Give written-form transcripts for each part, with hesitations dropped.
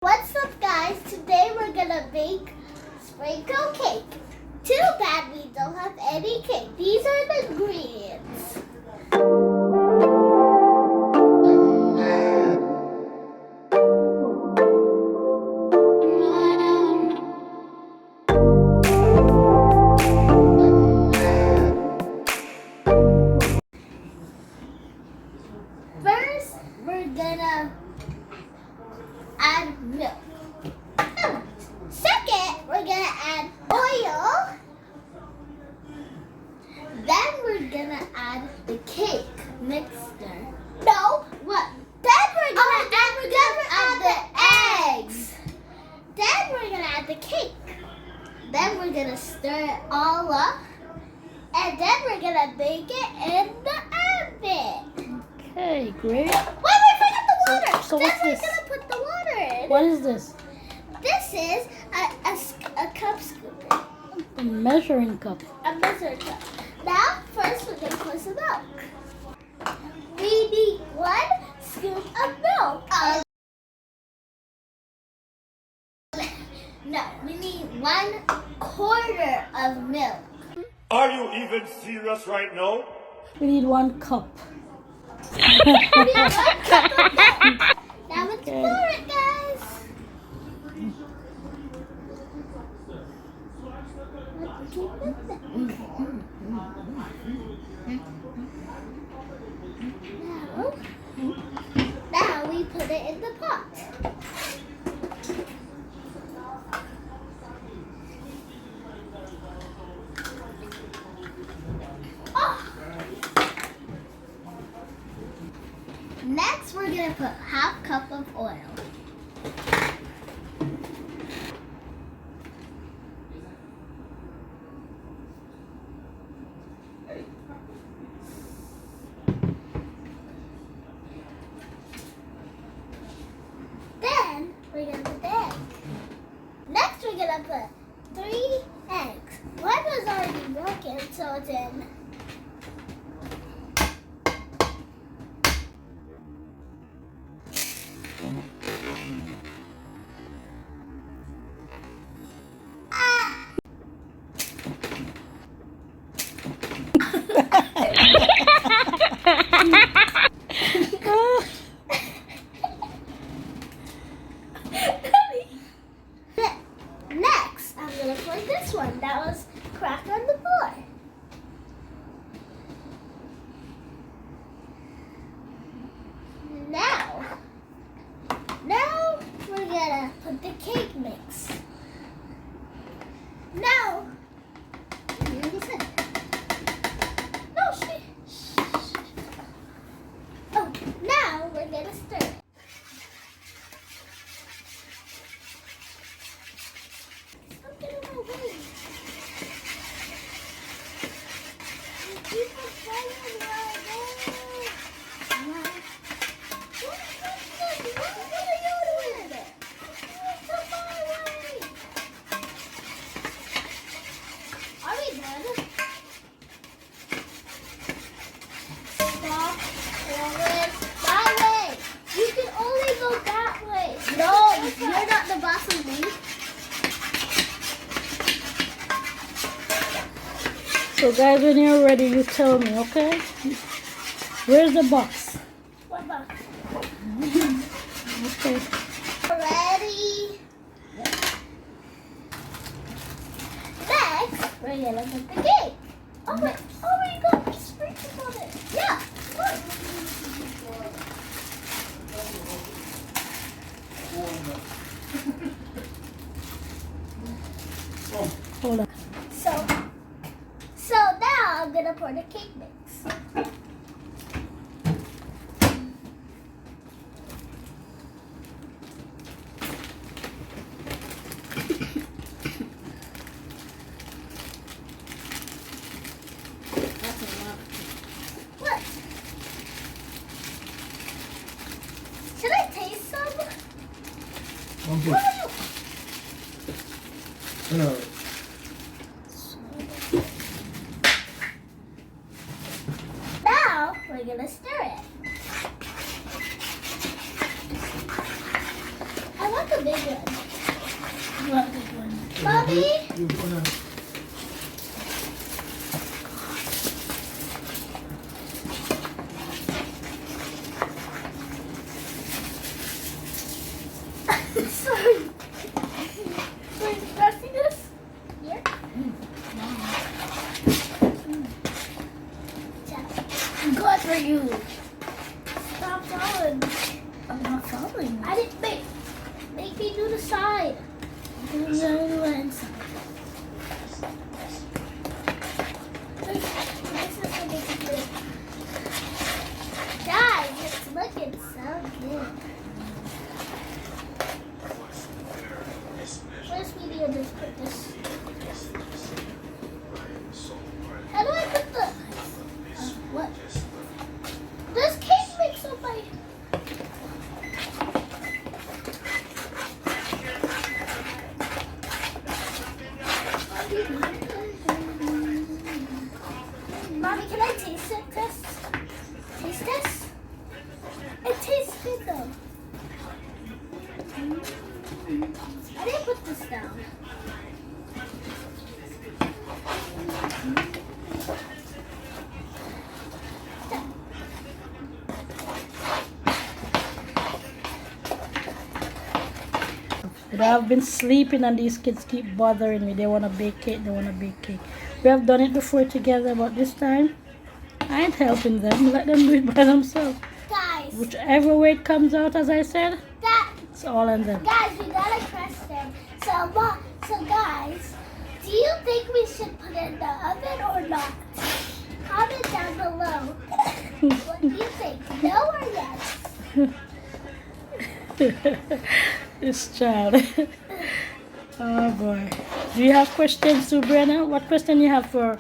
What's up, guys? Today we're gonna make sprinkle cake. Too bad we don't have any cake. These are the ingredients. First, we're gonna add milk. Second, we're gonna add oil. Then we're gonna add the cake mixture. No, what? Then we're gonna add the eggs. Then we're gonna add the cake. Then we're gonna stir it all up. And then we're gonna bake it in the oven. Okay, great. Wait, we forgot the water. So then what's we're this? gonna put the water in. What is this? This is a cup scooper, A measuring cup. a measuring cup. Now, first we're gonna put some milk. We need 1 scoop of milk. No, we need 1/4 of milk. Are you even serious right now? We need 1 cup. We need 1 cup of milk. Now let's Okay. pour it, guys. Now we put it in the pot. Oh. Next, we're gonna put 1/2 cup of oil. Then we're gonna put the egg. Next, we're gonna put 3 eggs. One was already broken, so it's in. Next, I'm gonna put this one that was cracked on the floor. Now we're gonna put the cake mix. Now, you listen. No, shh. Oh, now we're gonna stir it. Stop getting in my way. You keep on fighting right now. What are you doing? You're so far away. Are we done? Stop going that way. You can only go that way. No, you're not the boss of me. So guys, when you're ready, you tell me, okay? Where's the box? What box? Okay. Ready? Next, we're gonna put the cake. Oh wait, you got sprinkles on it. Yeah, look. Hold on. So now I'm gonna pour the cake mix. What? Should I taste some? Okay. What are you? Hello. Now we're gonna stir it. I want the big good. Mommy? You wanna Sorry. Sorry, pressing this? Here? Good for you. Stop following me. I'm not following you. I didn't make me do the side. Do the other inside. Guys, it's looking so good. First we need to just put this. How do I put the what? This cake makes so my Mommy, can I taste it, Chris? Taste this? It tastes good though. I didn't put this down. But I've been sleeping and these kids keep bothering me. They want to bake cake, they want to bake cake. We have done it before together, but this time I ain't helping them. Let them do it by themselves. Guys, Whichever way it comes out, as I said, that it's all on them. guys, we got a question. So guys, do you think we should put it in the oven or not? Comment down below. What do you think? No or yes? This child. Oh boy. Do you have questions too, Brenna? What question you have for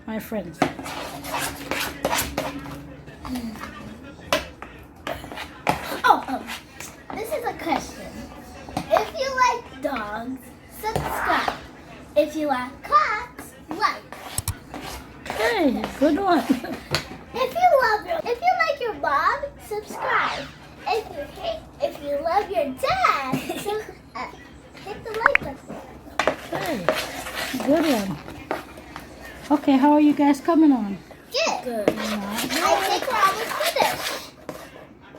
my friends? Oh, this is a question. If you like dogs, subscribe. If you like cats, like. Hey, good one. If you like your mom, subscribe. If you love your dad, hit the like button. Hey, good one. Okay, how are you guys coming on? Good. I think we're almost finished.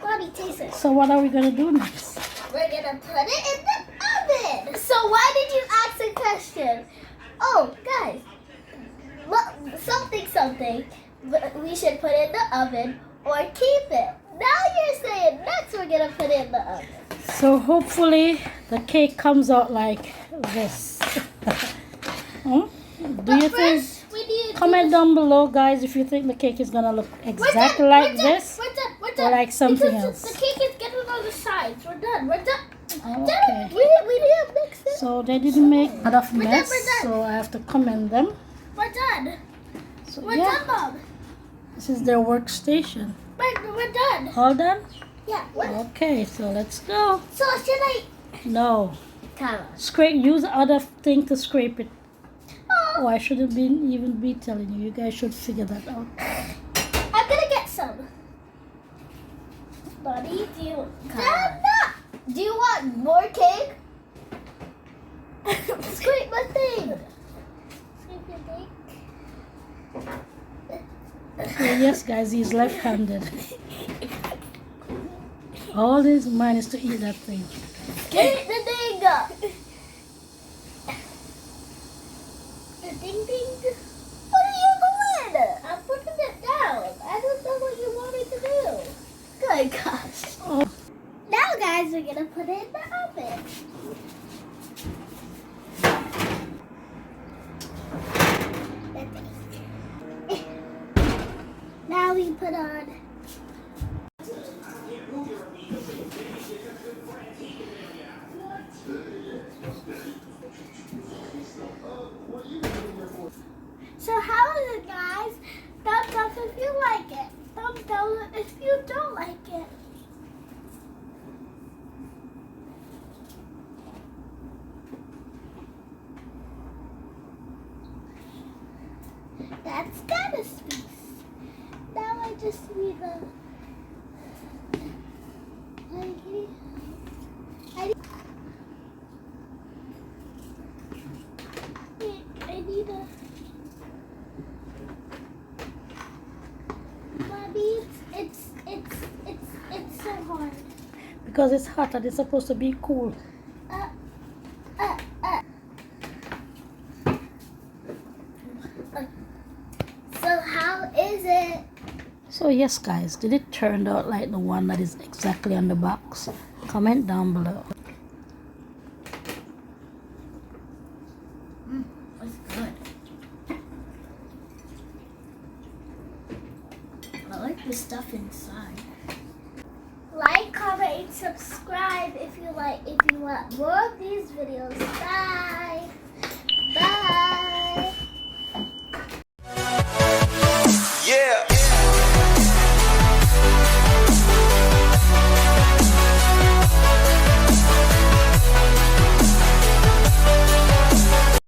Mommy, taste it. So what are we gonna do next? We're gonna put it in the oven. So why did you ask a question? Oh, guys, something. We should put it in the oven or keep it. Now you're saying next we're gonna put it in the oven. So hopefully the cake comes out like this. Hmm? Do you think? First, we need to Comment down below, guys, if you think the cake is gonna look exactly like this We're done. or like something Because else. The cake is getting on the sides. We're done. Okay. We didn't mix it. So they didn't make a lot of We're done, mess, we're done. so I have to commend them. We're done. So We're yeah, done, Mom. this is their workstation. We're done. All done? Yeah. Okay, so let's go. So should I? No, Come on. scrape. Use the other thing to scrape it. Oh, Oh, I shouldn't even be telling you. You guys should figure that out. I'm gonna get some. Buddy, do you? Do you want more cake? Scrape my thing. Scrape your thing. So yes, guys, he's left-handed. All his mind is to eat that thing. Get the thing up. The ding ding. What are you doing? I'm putting it down. I don't know what you want me to do. Good gosh. Oh, Now, guys, we're gonna put it in the oven. Now we put on. So how is it, guys? Thumbs up if you like it. Thumbs down if you don't like it. That's Dennis piece. Now I just need a. because it's hot and it's supposed to be cool. So how is it? So yes guys, did it turn out like the one that is exactly on the box? Comment down below. It's good. I like the stuff inside. Like, comment, and subscribe if you want more of these videos. Bye.